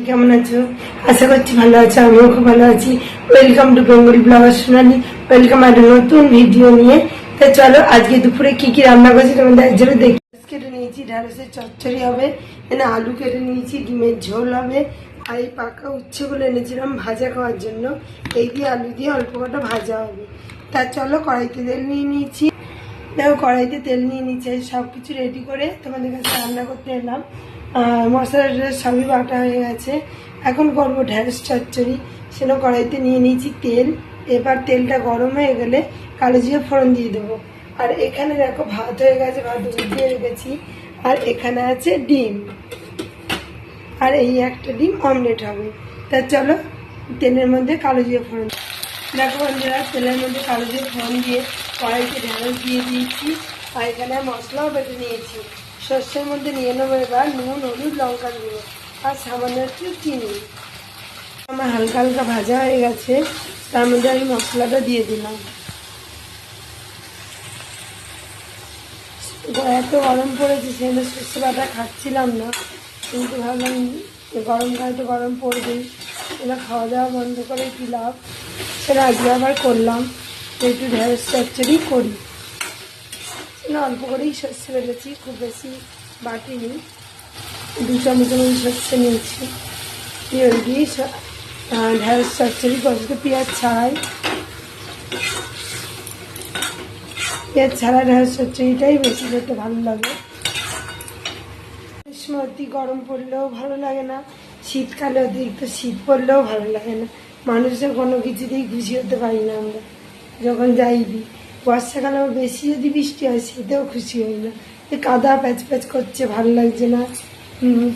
কেমন আছো? আশা করছি ভালো আছো, আমিও খুব ভালো আছি। Welcome to Bengali blogger Sonali. Welcome একটা নতুন ভিডিও নিয়ে। তো চলো আজকে দুপুরে কি কি রান্না করছি তোমাদের একজনে দেখি। কেটে নিয়েছি, ঢ্যাঁড়সের চচ্চড়ি হবে, এখানে আলু কেটে নিয়েছি, ডিমের ঝোল হবে, আর এই পাকা উচ্ছেগুলো এনেছিলাম ভাজা খাওয়ার জন্য। এই দিয়ে আলু দিয়ে অল্প কটা ভাজা হবে। তা চলো কড়াইতে তেল নিয়ে নিয়েছি। দেখো কড়াইতে তেল নিয়ে নিচ্ছে, সব কিছু রেডি করে তোমাদের কাছে রান্না করতে এলাম। মশলা সবই বাটা হয়ে গেছে, এখন করবো ঢ্যাঁড়স চচ্চড়ি। সেটা কড়াইতে নিয়ে নিয়েছি তেল। এবার তেলটা গরম হয়ে গেলে কালো জিরে ফোড়ন দিয়ে দেবো। আর এখানে দেখো ভাত হয়ে গেছে, ভাত দিয়ে রেখেছি। আর এখানে আছে ডিম, আর এই একটা ডিম অমলেট হবে। তা চলো তেলের মধ্যে কালো জিরে ফোড়ন। দেখো বন্ধুরা, তেলের মধ্যে কালো জিরে ফোড়ন দিয়ে কড়াইতে ঢ্যাঁড়স দিয়ে দিয়েছি। আর এখানে মশলাও বেটে নিয়েছি। সর্ষের মধ্যে নিয়ে নেবো এবার নুন, হলুদ, লঙ্কা গুঁড়ো আর সামান্য একটু চিনি। আমার হালকা হালকা ভাজা হয়ে গেছে, তার মধ্যে আমি মশলাটা দিয়ে দিলাম। এত গরম পড়েছে, সেজন্য সর্ষে বাটা খাচ্ছিলাম না, কিন্তু ভাবলাম গরমকালে তো গরম পড়বেই, সেটা খাওয়া দাওয়া বন্ধ করে কি লাভ। সেটা আজকে আবার করলাম, একটু ঢ্যাঁড়স চচ্চড়ি করি। সেটা অল্প করেই সর্ষে বেটেছি, খুব বেশি বাটিনি, 2 চামচ সর্ষে নিয়েছি। ওই দিয়ে ঢ্যাঁড়স চচ্চড়ি করতে পেঁয়াজ ছাড়াই, পেঁয়াজ ছাড়া ঢ্যাঁড়স চচ্চড়িটাই বেশি খেতে ভালো লাগে। গ্রীষ্মে অতি গরম পড়লেও ভালো লাগে না, শীতকালে অতিরিক্ত শীত পড়লেও ভালো লাগে না। মানুষের কোনো কিছুতেই খুশি হতে পারি না আমরা যখন যাইবি। বর্ষাকালেও বেশি যদি বৃষ্টি হয় সেটাও খুশি হই না, কাদা প্যাচ প্যাচ করছে, ভালো লাগছে না।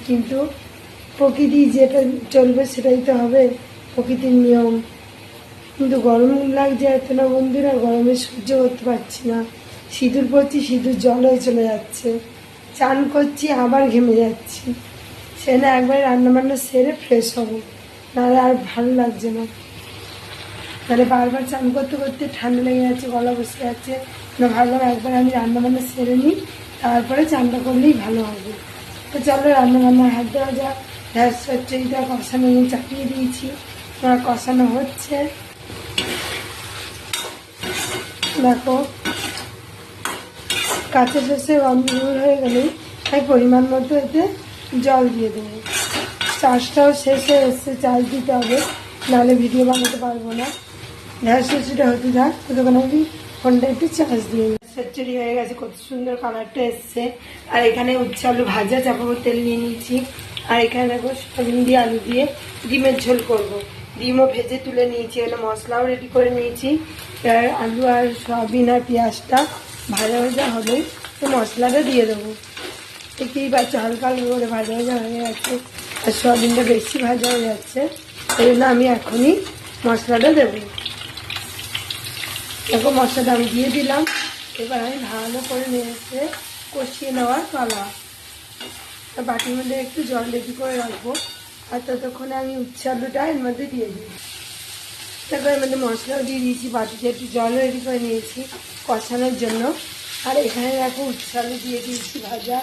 কিন্তু প্রকৃতি যেটা চলবে সেটাই তো হবে, প্রকৃতির নিয়ম। কিন্তু গরম লাগছে এত না বন্ধুরা, গরমে সহ্য করতে পারছি না। সিঁদুর পরছি, সিঁদুর জল হয়ে চলে যাচ্ছে, চান করছি আবার ঘেমে যাচ্ছি। সে না একবার রান্নাবান্না সেরে ফ্রেশ হবো, নাহলে আর ভালো লাগছে না। তাহলে বারবার চান করতে করতে ঠান্ডা লেগে যাচ্ছে, গলা বসে যাচ্ছে না। ভাবলাম একবার আমি রান্নাবান্না সেরে নিই, তারপরে চানটা করলেই ভালো হবে। তো চলো রান্নাবান্নার হাত দেওয়া যাক। ঢ্যাঁড়স চচ্চড়িটা কষানো চাপিয়ে দিয়েছি, কষানো হচ্ছে। দেখো কাঁচা সর্ষে গন্ধ দূর হয়ে গেলেই তাই পরিমাণ মতো এতে জল দিয়ে দেবো। চাষটাও শেষ হয়ে এসছে, চাষ দিতে হবে, নাহলে ভিডিও বানাতে পারবো না। ঢ্যাঁড়স চচ্চড়িটা হতে থাক, ততক্ষণ আমি ফোনটা একটু চার্জ দিয়ে নিই। চচ্চড়ি হয়ে গেছে, কত সুন্দর কালারটা এসছে। আর এখানে উচ্ছে আলু ভাজা চাপাবো, তেল নিয়ে নিয়েছি। আর এখানে দেখো সয়াবিন দিয়ে আলু দিয়ে ডিমের ঝোল করবো। ডিমও ভেজে তুলে নিয়েছি, এখানে মশলাও রেডি করে নিয়েছি। আর আলু আর সয়াবিন আর পেঁয়াজটা ভাজা ভাজা হলেই তো মশলাটা দিয়ে দেবো। দেখতেই পাচ্ছ হালকা হালকা করে ভাজা ভাজা হয়ে গেছে, আর সয়াবিনটা বেশি ভাজা হয়ে যাচ্ছে, এই জন্য আমি এখনই মশলাটা দেবো। দেখো মশলাটা আমি দিয়ে দিলাম। এবার আমি ভালো করে নিয়ে এসে কষিয়ে নেওয়ার পালা। বাটির মধ্যে একটু জল রেডি করে রাখবো, আর ততক্ষণে আমি উচ্ছে আলুটা এর মধ্যে দিয়ে দিই। দেখো এর মধ্যে মশলাও দিয়ে দিয়েছি, বাটিতে একটু জল রেডি করে নিয়েছি কষানোর জন্য। আর এখানে দেখো উচ্ছে আলু দিয়ে দিয়েছি ভাজা।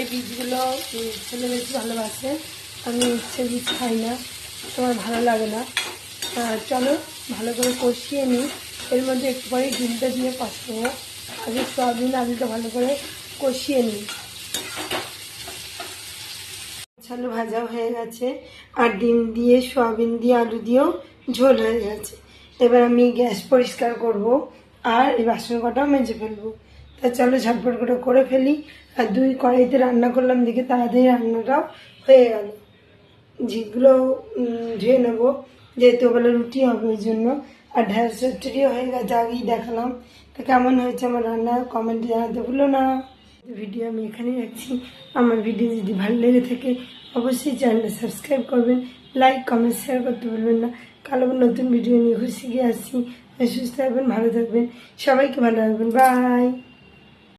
এই বীজগুলো ছেলে বেশি ভালোবাসে, আমি উচ্ছে বীজ খাই না, তোমার ভালো লাগে না। চলো ভালো করে কষিয়ে নিই। এর মধ্যে একটু পরে ডিমটা দিয়ে কষাবো। আগে সয়াবিন আলুটা ভালো করে কষিয়ে নিই। আলু ভাজা হয়ে গেছে, আর ডিম দিয়ে সয়াবিন দিয়ে আলু দিয়েও ঝোল হয়ে গেছে। এবার আমি গ্যাস পরিষ্কার করব, আর এই বাসন কটাও মেজে ফেলবো। তা চলো ঝটপট করে ফেলি। আর 2 কড়াইতে রান্না করলাম, দেখে তাড়াতাড়ি রান্নাটাও হয়ে গেল। ঝিগুলো ধুয়ে নেবো, যেহেতু ওগুলো রুটি হবে ওই জন্য। আর ঢ্যাঁড়স চচ্চড়িও হয়ে গেছে, আগেই দেখালাম। তা কেমন হয়েছে আমার রান্না কমেন্টে জানাতে ভুলো না। ভিডিও আমি এখানেই রাখছি। আমার ভিডিও যদি ভালো লেগে থাকে অবশ্যই চ্যানেলটা সাবস্ক্রাইব করবেন, লাইক কমেন্ট শেয়ার করতে ভুলবেন না। কাল আবার নতুন ভিডিও নিয়ে খুশি গিয়ে আসছি। সুস্থ থাকবেন, ভালো থাকবেন, সবাইকে ভালো রাখবেন। বাই।